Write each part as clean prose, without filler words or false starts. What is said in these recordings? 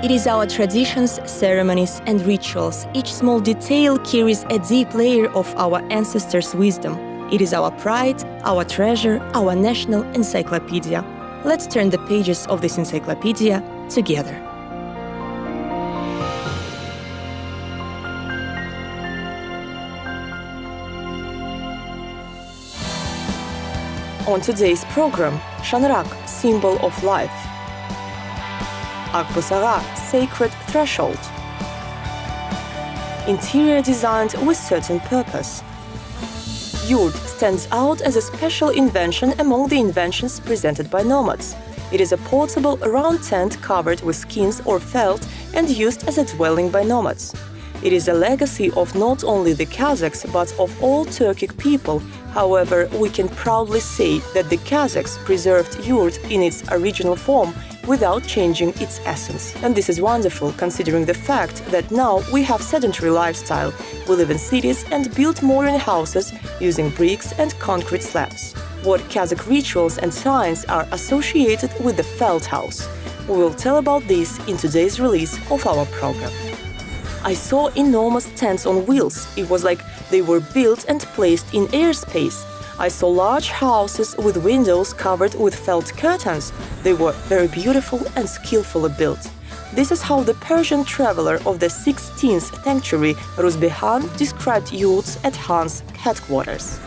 It is our traditions, ceremonies, and rituals. Each small detail carries a deep layer of our ancestors' wisdom. It is our pride, our treasure, our national encyclopedia. Let's turn the pages of this encyclopedia together. On today's program, Shanrak, symbol of life. Akbusara, sacred threshold. Interior designed with certain purpose. Yurt stands out as a special invention among the inventions presented by nomads. It is a portable round tent covered with skins or felt and used as a dwelling by nomads. It is a legacy of not only the Kazakhs but of all Turkic people. However, we can proudly say that the Kazakhs preserved yurt in its original form without changing its essence. And this is wonderful, considering the fact that now we have sedentary lifestyle. We live in cities and build modern houses using bricks and concrete slabs. What Kazakh rituals and signs are associated with the felt house? We will tell about this in today's release of our program. I saw enormous tents on wheels. It was like they were built and placed in airspace. I saw large houses with windows covered with felt curtains. They were very beautiful and skillfully built. This is how the Persian traveler of the 16th century, Rusbehan, described yurts at Han's headquarters.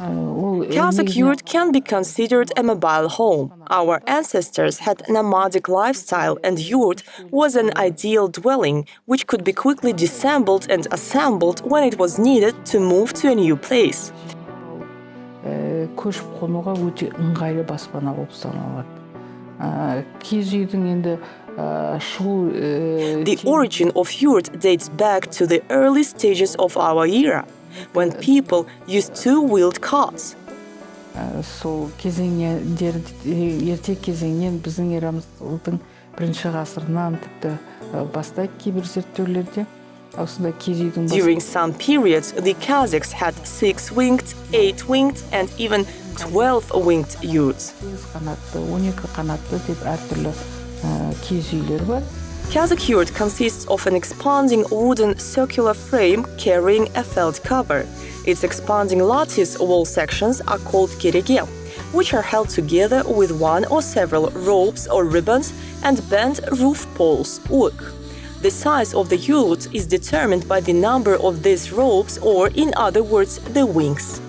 Kazakh yurt can be considered a mobile home. Our ancestors had a nomadic lifestyle, and yurt was an ideal dwelling which could be quickly disassembled and assembled when it was needed to move to a new place. The origin of yurt dates back to the early stages of our era, when people used two-wheeled carts. During some periods, the Kazakhs had 6-winged, 8-winged, and even 12-winged yurts. Kazakh yurt consists of an expanding wooden circular frame carrying a felt cover. Its expanding lattice wall sections are called kerege, which are held together with one or several ropes or ribbons and bent roof poles, urk. The size of the yurt is determined by the number of these ropes, or in other words, the wings.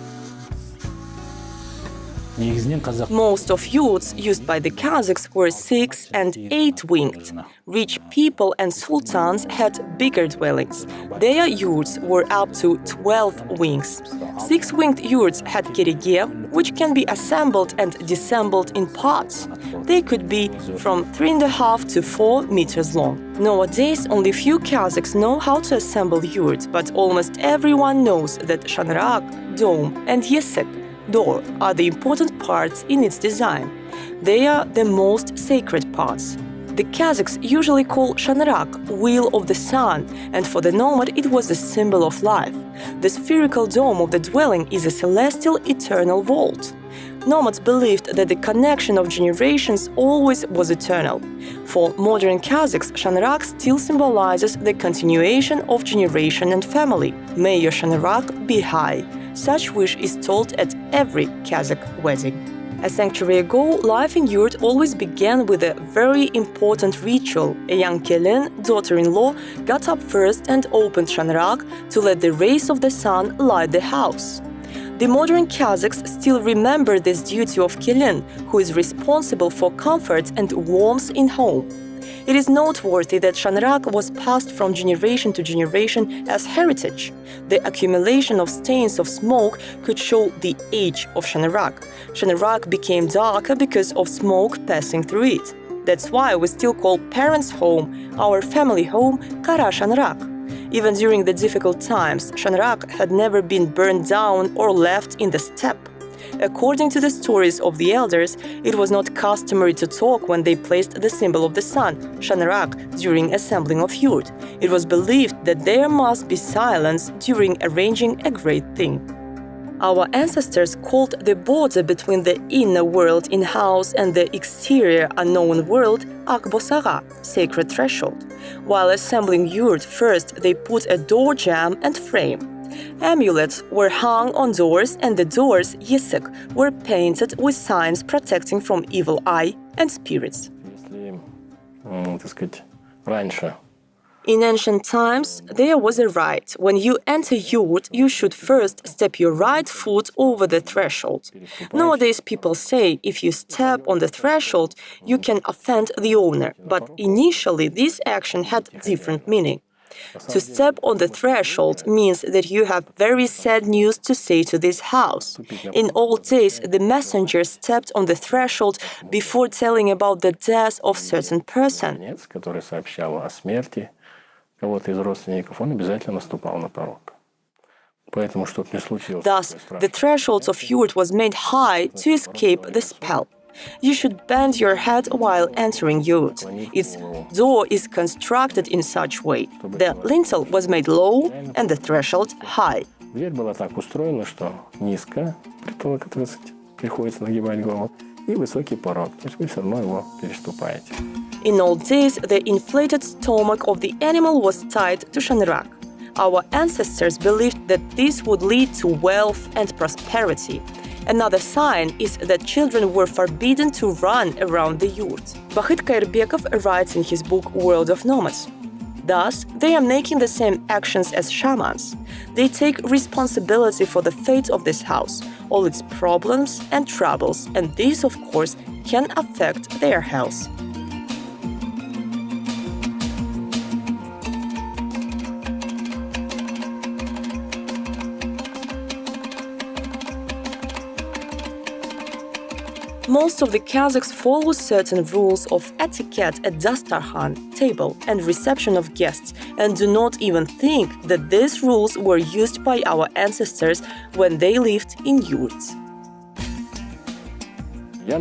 Most of yurts used by the Kazakhs were 6- and 8-winged. Rich people and sultans had bigger dwellings. Their yurts were up to 12 wings. 6-winged yurts had kerege, which can be assembled and disassembled in parts. They could be from 3.5 to 4 meters long. Nowadays, only few Kazakhs know how to assemble yurts, but almost everyone knows that shanrak, dome, and yesek, door, are the important parts in its design. They are the most sacred parts. The Kazakhs usually call shanrak wheel of the sun, and for the nomad it was a symbol of life. The spherical dome of the dwelling is a celestial eternal vault. Nomads believed that the connection of generations always was eternal. For modern Kazakhs, shanrak still symbolizes the continuation of generation and family. May your shanrak be high. Such wish is told at every Kazakh wedding. A century ago, life in yurt always began with a very important ritual. A young kelin, daughter-in-law, got up first and opened shanrak to let the rays of the sun light the house. The modern Kazakhs still remember this duty of kelin, who is responsible for comfort and warmth in home. It is noteworthy that shanrak was passed from generation to generation as heritage. The accumulation of stains of smoke could show the age of shanrak. Shanrak became darker because of smoke passing through it. That's why we still call parents' home, our family home, Kara Shanrak. Even during the difficult times, shanrak had never been burned down or left in the steppe. According to the stories of the elders, it was not customary to talk when they placed the symbol of the sun, shanrak, during assembling of yurt. It was believed that there must be silence during arranging a great thing. Our ancestors called the border between the inner world in-house and the exterior unknown world Akbosara, sacred threshold. While assembling yurt, first they put a door jamb and frame. Amulets were hung on doors, and the doors, yesek, were painted with signs protecting from evil eye and spirits. In ancient times, there was a rite. When you enter yurt, you should first step your right foot over the threshold. Nowadays, people say if you step on the threshold, you can offend the owner. But initially, this action had different meaning. To step on the threshold means that you have very sad news to say to this house. In old days, the messenger stepped on the threshold before telling about the death of certain person. Thus, the threshold of yurt was made high to escape the spell. You should bend your head while entering yurt. Its door is constructed in such way. The lintel was made low and the threshold high. In old days, the inflated stomach of the animal was tied to shanrak. Our ancestors believed that this would lead to wealth and prosperity. Another sign is that children were forbidden to run around the yurt. Bahit Kairbekov writes in his book World of Nomads. Thus, they are making the same actions as shamans. They take responsibility for the fate of this house, all its problems and troubles, and this, of course, can affect their health. Most of the Kazakhs follow certain rules of etiquette at dastarkhan, table, and reception of guests, and do not even think that these rules were used by our ancestors when they lived in yurts.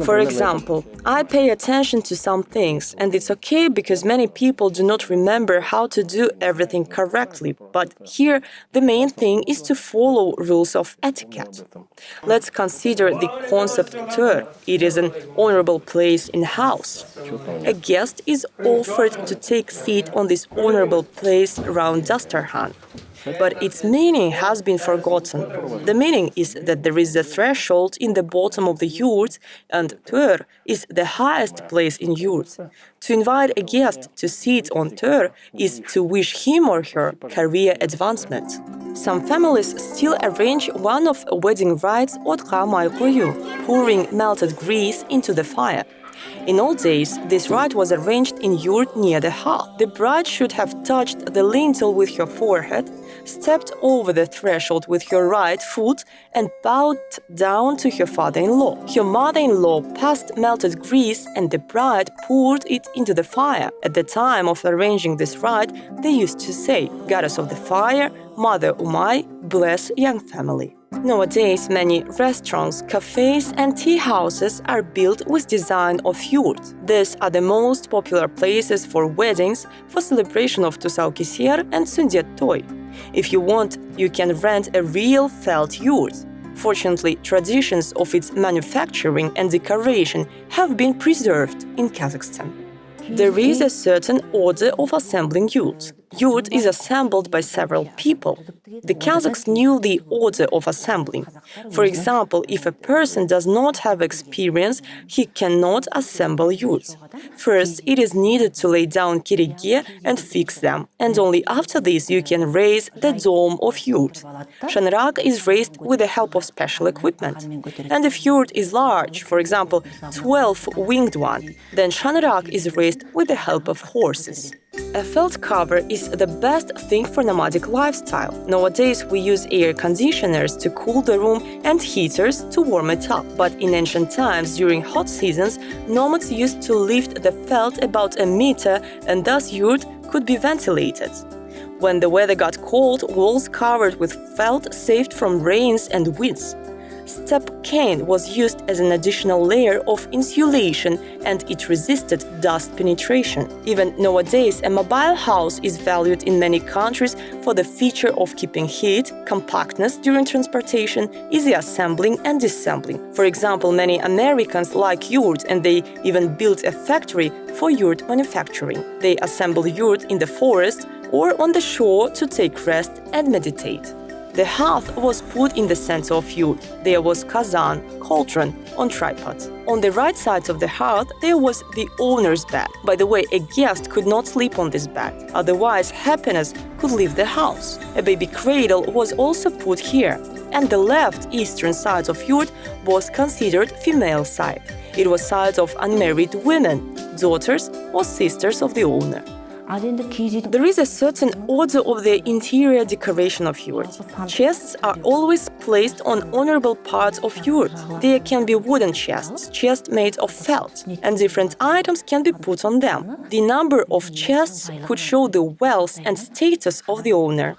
For example, I pay attention to some things, and it's okay because many people do not remember how to do everything correctly, but here the main thing is to follow rules of etiquette. Let's consider the concept tur. It is an honorable place in house. A guest is offered to take seat on this honorable place around dastarkhan. But its meaning has been forgotten. The meaning is that there is a threshold in the bottom of the yurt, and tur is the highest place in yurt. To invite a guest to sit on tur is to wish him or her career advancement. Some families still arrange one of wedding rites Otka Maikoyu, pouring melted grease into the fire. In old days, this rite was arranged in yurt near the hearth. The bride should have touched the lintel with her forehead, stepped over the threshold with her right foot, and bowed down to her father-in-law. Her mother-in-law passed melted grease, and the bride poured it into the fire. At the time of arranging this rite, they used to say, "Goddess of the fire, Mother Umay, bless young family." Nowadays, many restaurants, cafes, and tea houses are built with design of yurt. These are the most popular places for weddings, for celebration of Tusaukisier and Sundet Toy. If you want, you can rent a real felt yurt. Fortunately, traditions of its manufacturing and decoration have been preserved in Kazakhstan. There is a certain order of assembling yurt. Yurt is assembled by several people. The Kazakhs knew the order of assembling. For example, if a person does not have experience, he cannot assemble yurt. First, it is needed to lay down kirige and fix them, and only after this you can raise the dome of yurt. Shanrak is raised with the help of special equipment. And if yurt is large, for example, 12-winged one, then Shanrak is raised with the help of horses. A felt cover is the best thing for nomadic lifestyle. Nowadays, we use air conditioners to cool the room and heaters to warm it up. But in ancient times, during hot seasons, nomads used to lift the felt about a meter, and thus yurt could be ventilated. When the weather got cold, walls covered with felt saved from rains and winds. step cane was used as an additional layer of insulation and it resisted dust penetration. Even nowadays, a mobile house is valued in many countries for the feature of keeping heat, compactness during transportation, easy assembling and disassembling. For example, many Americans like yurts and they even built a factory for yurt manufacturing. They assemble yurt in the forest or on the shore to take rest and meditate. The hearth was put in the center of yurt. There was kazan, cauldron, on tripod. On the right side of the hearth, there was the owner's bed. By the way, a guest could not sleep on this bed, otherwise happiness could leave the house. A baby cradle was also put here, and the left eastern side of yurt was considered female side. It was side of unmarried women, daughters or sisters of the owner. There is a certain order of the interior decoration of yurt. Chests are always placed on honorable parts of yurt. There can be wooden chests made of felt, and different items can be put on them. The number of chests could show the wealth and status of the owner.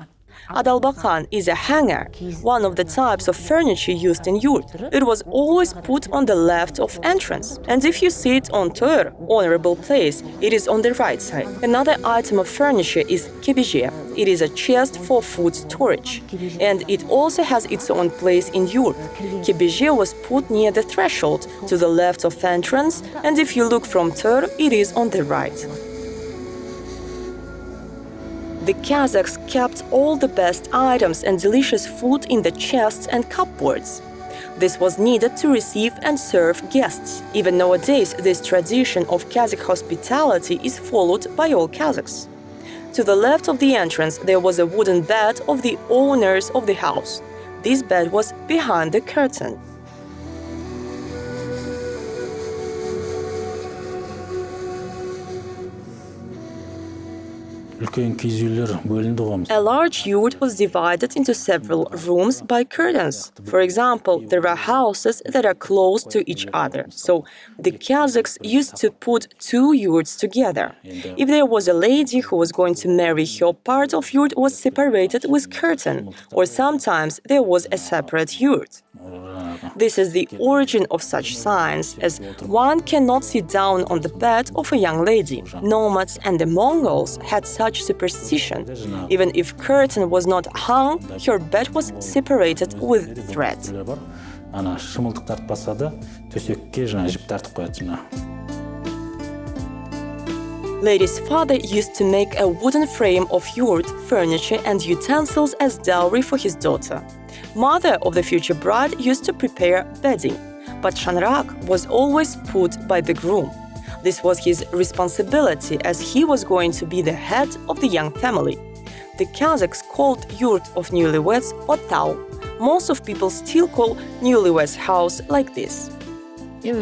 Adalbakan is a hanger, one of the types of furniture used in yurt. It was always put on the left of entrance. And if you see it on tör, honorable place, it is on the right side. Another item of furniture is kebije. It is a chest for food storage. And it also has its own place in yurt. Kebije was put near the threshold, to the left of entrance, and if you look from tör, it is on the right. The Kazakhs kept all the best items and delicious food in the chests and cupboards. This was needed to receive and serve guests. Even nowadays, this tradition of Kazakh hospitality is followed by all Kazakhs. To the left of the entrance, there was a wooden bed of the owners of the house. This bed was behind the curtain. A large yurt was divided into several rooms by curtains. For example, there are houses that are close to each other, so the Kazakhs used to put two yurts together. If there was a lady who was going to marry, her part of yurt was separated with curtain, or sometimes there was a separate yurt. This is the origin of such signs, as one cannot sit down on the bed of a young lady. Nomads and the Mongols had such superstition. Even if curtain was not hung, her bed was separated with thread. Lady's father used to make a wooden frame of yurt, furniture and utensils as dowry for his daughter. Mother of the future bride used to prepare bedding, but shanrak was always put by the groom. This was his responsibility as he was going to be the head of the young family. The Kazakhs called yurt of newlyweds otau. Most of people still call newlyweds house like this. The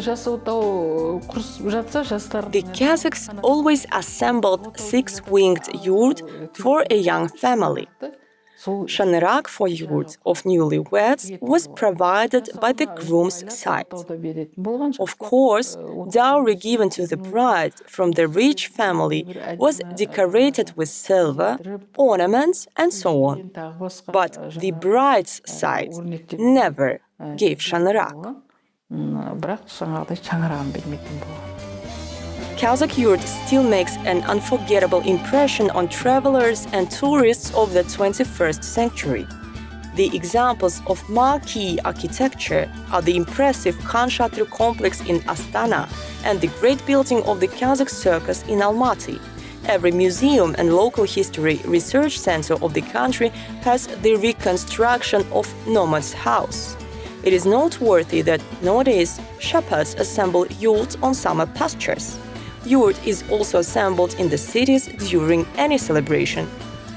Kazakhs always assembled six-winged yurt for a young family. Shanrak for yurt of newlyweds was provided by the groom's side. Of course, dowry given to the bride from the rich family was decorated with silver, ornaments, and so on. But the bride's side never gave shanrak. Kazakh yurt still makes an unforgettable impression on travelers and tourists of the 21st century. The examples of marquee architecture are the impressive Khan Shatru complex in Astana and the great building of the Kazakh Circus in Almaty. Every museum and local history research center of the country has the reconstruction of nomad's house. It is noteworthy that nowadays shepherds assemble yurts on summer pastures. Yurt is also assembled in the cities during any celebration.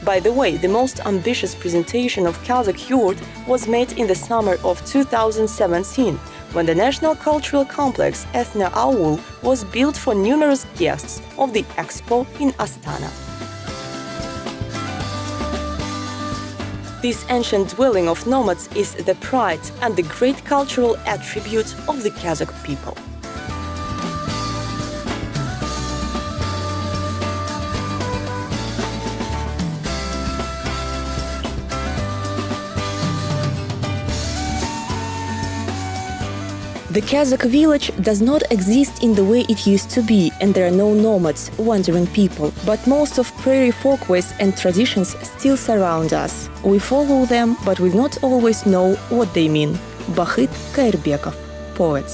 By the way, the most ambitious presentation of Kazakh yurt was made in the summer of 2017, when the National Cultural Complex Ethno was built for numerous guests of the Expo in Astana. This ancient dwelling of nomads is the pride and the great cultural attribute of the Kazakh people. The Kazakh village does not exist in the way it used to be, and there are no nomads, wandering people. But most of prairie folkways and traditions still surround us. We follow them, but we not always know what they mean. Bahit Kairbekov, poet.